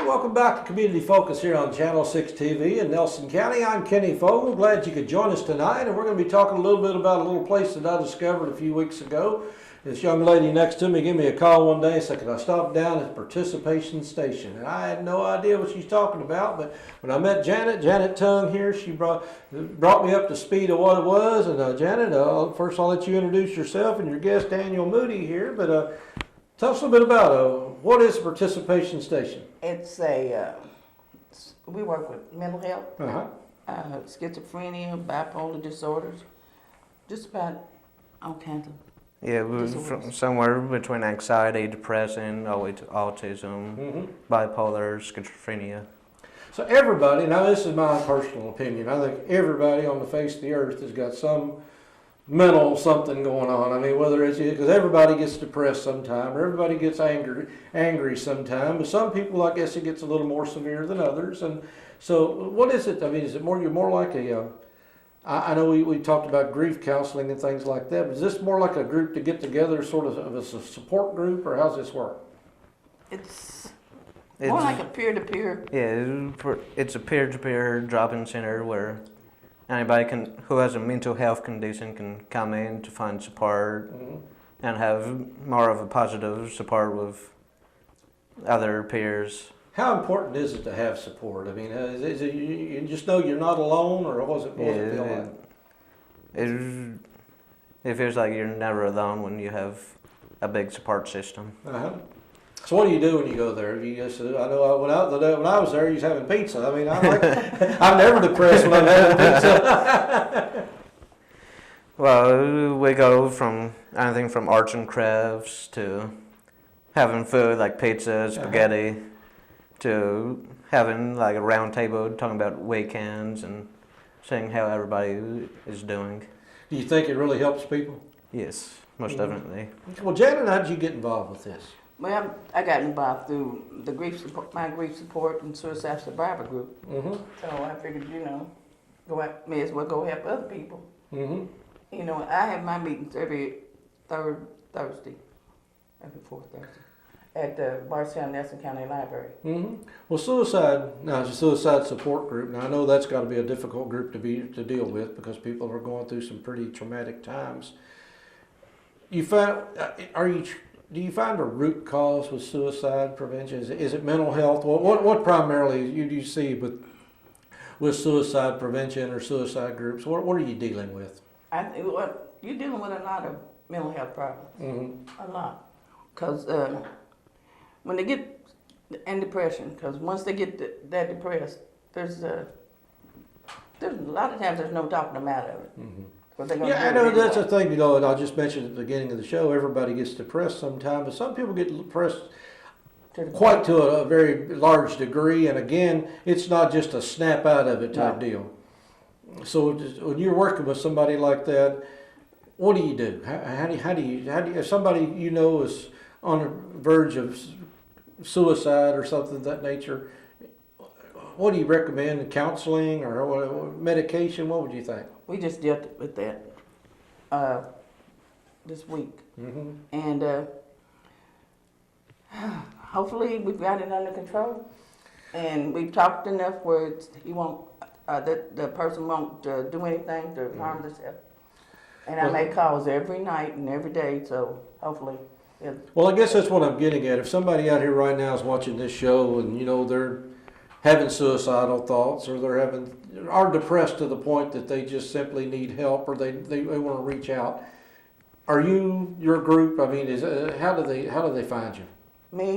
welcome back to Community Focus here on Channel 6 TV in Nelson County. I'm Kenny Fogel. Glad you could join us tonight, and we're going to be talking a little bit about a little place that I discovered a few weeks ago. This young lady next to me gave me a call one day and said, "Could I stop down at Participation Station?" And I had no idea what she's talking about, but when I met Janet Tung here, she brought me up to speed of what it was. And Janet, first I'll let you introduce yourself and your guest, Daniel Moody, here, but tell us a little bit about what is a Participation Station? It's we work with mental health, schizophrenia, bipolar disorders, just about all kinds of from somewhere between anxiety, depression, all the way to autism, bipolar, schizophrenia. So everybody, now this is my personal opinion, I think everybody on the face of the earth has got some mental something going on. I mean, whether it's because everybody gets depressed sometime, or everybody gets angry sometime, but some people, I guess, it gets a little more severe than others. And so, what is it? I mean, is it you're more like a? I know we talked about grief counseling and things like that. But is this more like a group to get together, sort of as a support group, or how's this work? It's more like a peer-to-peer. Yeah, it's a peer-to-peer drop-in center where anybody who has a mental health condition can come in to find support and have more of a positive support with other peers. How important is it to have support? I mean, is it you just know you're not alone, or what does it feel like? It feels like you're never alone when you have a big support system. So what do you do when you go there? You just, I know when I was there, you was having pizza. I mean, I'm never depressed when I'm having pizza. Well, we go from anything from arts and crafts to having food like pizza, spaghetti, to having like a round table talking about weekends and seeing how everybody is doing. Do you think it really helps people? Yes, most definitely. Well, Janet, how did you get involved with this? Well, I got involved through the my grief support and suicide survivor group. So I figured, may as well go help other people. You know, I have my meetings every third Thursday, every fourth Thursday, at the Bardstown Nelson County Library. Well, now it's a suicide support group. Now I know that's got to be a difficult group to deal with because people are going through some pretty traumatic times. Do you find a root cause with suicide prevention? Is it mental health? What primarily do you see with suicide prevention or suicide groups? What are you dealing with? You're dealing with a lot of mental health problems. A lot. Because when they get in depression, because once they get that depressed, there's a lot of times there's no talking them out of it. Yeah, I know that's the thing, and I just mentioned at the beginning of the show, everybody gets depressed sometimes, but some people get depressed quite to a very large degree, and again, it's not just a snap out of it type deal. So when you're working with somebody like that, what do you do? How do you, if somebody you know is on the verge of suicide or something of that nature, what do you recommend? Counseling or medication? What would you think? We just dealt with that this week, and hopefully we've got it under control. And we've talked enough where he won't, the person won't do anything to harm themselves. And I make calls every night and every day, so hopefully. Well, I guess that's what I'm getting at. If somebody out here right now is watching this show and they're having suicidal thoughts, or are depressed to the point that they just simply need help, or they want to reach out, are you your group? I mean, how do they find you?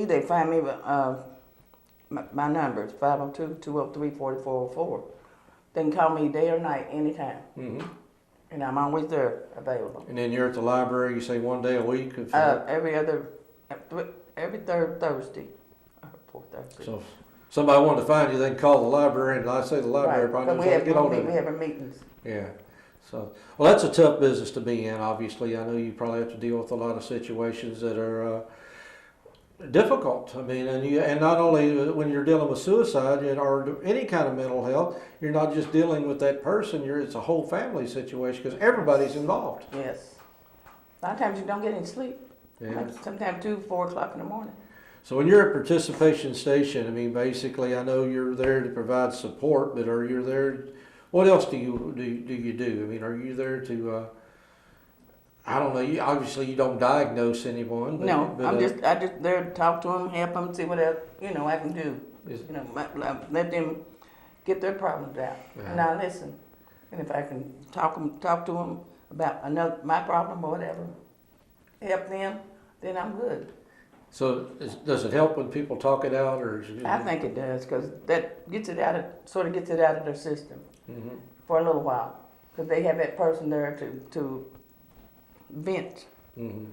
They find me with my number is 502-203-4404. They can call me day or night, anytime. And I'm always there, available. And then you're at the library, you say one day a week? Every third Thursday, fourth Thursday. So somebody wanted to find you, they can call the library, and I say the library probably knows how to get on it. We have meetings. Yeah. So, well, that's a tough business to be in, obviously. I know you probably have to deal with a lot of situations that are difficult. I mean, and not only when you're dealing with suicide or any kind of mental health, you're not just dealing with that person. It's a whole family situation because everybody's involved. Yes. A lot of times you don't get any sleep. Yeah. Like sometimes 2, 4 o'clock in the morning. So when you're at participation station, I mean, basically, I know you're there to provide support, but are you there? What else do you do? I mean, are you there to? I don't know. Obviously, you don't diagnose anyone. But, No, but, I just there to talk to them, help them, see what else, I can do. Let them get their problems out. Yeah. And I listen. And if I can talk to them about my problem or whatever, help them, then I'm good. So does it help when people talk it out, or? I think it does, because that gets it out of their system Mm-hmm. for a little while, because they have that person there to vent. Mm-hmm.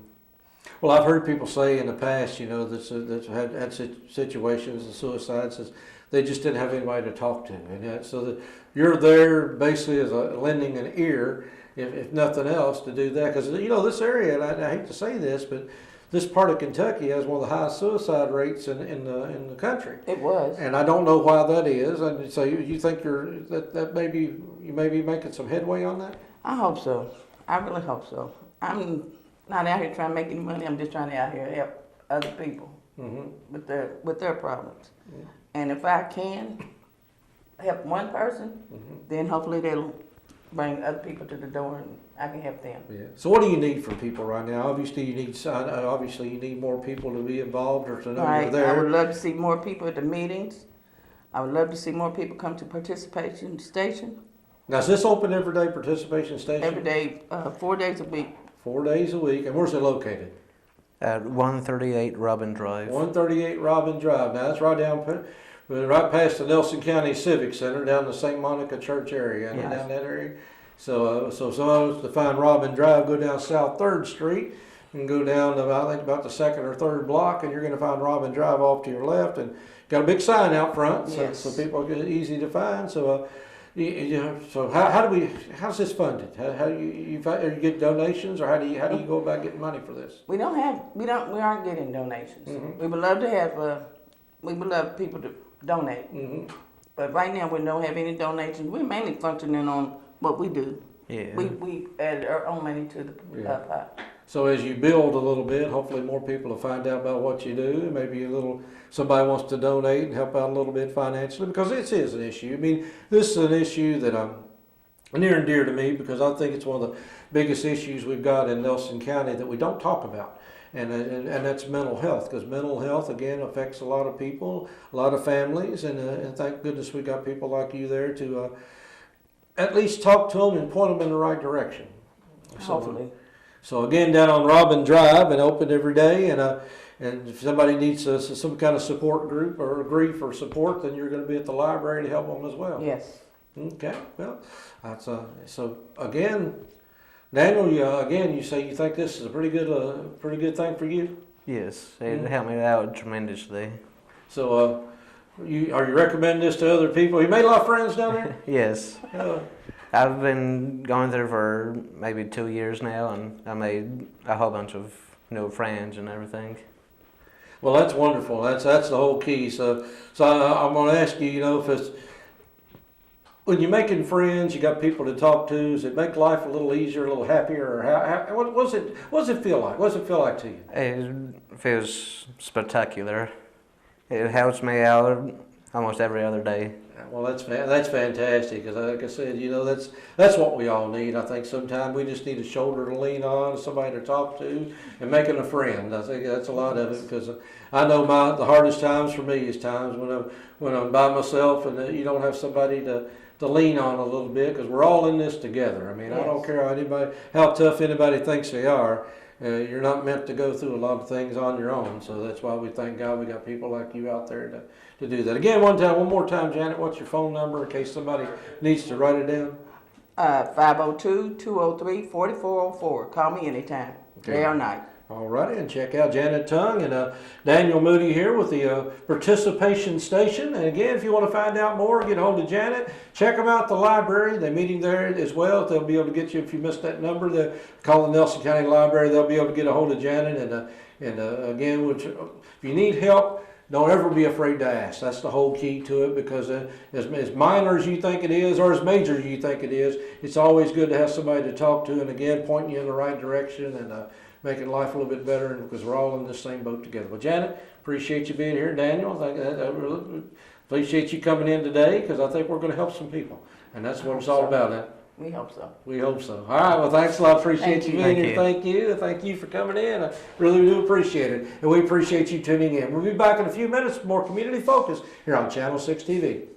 Well, I've heard people say in the past, that's had situations of suicides, they just didn't have anybody to talk to, and so that you're there basically as lending an ear, if nothing else, to do that. Because this area, and I hate to say this, but this part of Kentucky has one of the highest suicide rates in the country. It was. And I don't know why that is. And so you think that maybe you may be making some headway on that? I hope so. I really hope so. I'm not out here trying to make any money. I'm just trying to out here help other people with their problems. Mm-hmm. And if I can help one person, then hopefully they'll bring other people to the door and I can help them. Yeah. So what do you need from people right now? Obviously you need more people to be involved or to know you're there. I would love to see more people at the meetings. I would love to see more people come to participation station. Now, is this open every day, participation station? Every day, 4 days a week. 4 days a week. And where's it located? At 138 Robin Drive. 138 Robin Drive. Now, that's right past the Nelson County Civic Center, down the St. Monica Church area, and down that area. So someone wants to find Robin Drive, go down South 3rd Street and go down about the 2nd or 3rd block, and you're going to find Robin Drive off to your left, and got a big sign out front, so people get it easy to find. So so how's this funded? How do you get donations, or how do you go about getting money for this? We aren't getting donations. We would love to have we would love people to donate. But right now we don't have any donations. We're mainly functioning on what we do. Yeah. We add our own money to the pot. So as you build a little bit, hopefully more people will find out about what you do. Maybe somebody wants to donate and help out a little bit financially, because this is an issue. I mean, this is an issue that I'm near and dear to me, because I think it's one of the biggest issues we've got in Nelson County that we don't talk about. And that's mental health, because mental health, again, affects a lot of people, a lot of families, and thank goodness we got people like you there to at least talk to them and point them in the right direction. Hopefully. So again, down on Robin Drive, and open every day, and if somebody needs some kind of support group or grief or support, then you're going to be at the library to help them as well. Yes. Okay, well, that's so again, Daniel, you say you think this is a pretty good thing for you? Yes, it helped me out tremendously. So, are you recommending this to other people? You made a lot of friends down there? Yes. I've been going there for maybe 2 years now, and I made a whole bunch of new friends and everything. Well, that's wonderful. That's the whole key. So I'm going to ask you, if it's when you're making friends, you got people to talk to. Does it make life a little easier, a little happier, or what does it feel like? What does it feel like to you? It feels spectacular. It helps me out almost every other day. Well, that's fantastic, because like I said, that's what we all need. I think sometimes we just need a shoulder to lean on, somebody to talk to, and making a friend. I think that's a lot of it, because I know the hardest times for me is times when I'm by myself, and you don't have somebody to lean on a little bit, because we're all in this together. I mean, I don't care how tough anybody thinks they are. You're not meant to go through a lot of things on your own, so that's why we thank God we got people like you out there to do that. Again, one more time, Janet, what's your phone number in case somebody needs to write it down? 502-203-4404. Call me anytime, day or night. All righty, and check out Janet Tung and Daniel Moody here with the participation station. And again, if you want to find out more, get a hold of Janet. Check them out at the library. They're meeting there as well. They'll be able to get you, if you missed that number, call the Nelson County Library. They'll be able to get a hold of Janet. And again, if you need help, don't ever be afraid to ask. That's the whole key to it, because as minor as you think it is, or as major as you think it is, it's always good to have somebody to talk to, and again, pointing you in the right direction and making life a little bit better, because we're all in the same boat together. Well, Janet, appreciate you being here, Daniel. I really appreciate you coming in today because I think we're going to help some people, and that's what it's all about. Huh? We hope so. We hope so. All right. Well, thanks a lot. Appreciate Thank you you. being Thank here. you. Thank you. Thank you for coming in. I really do appreciate it. And we appreciate you tuning in. We'll be back in a few minutes with more Community Focus here on Channel 6 TV.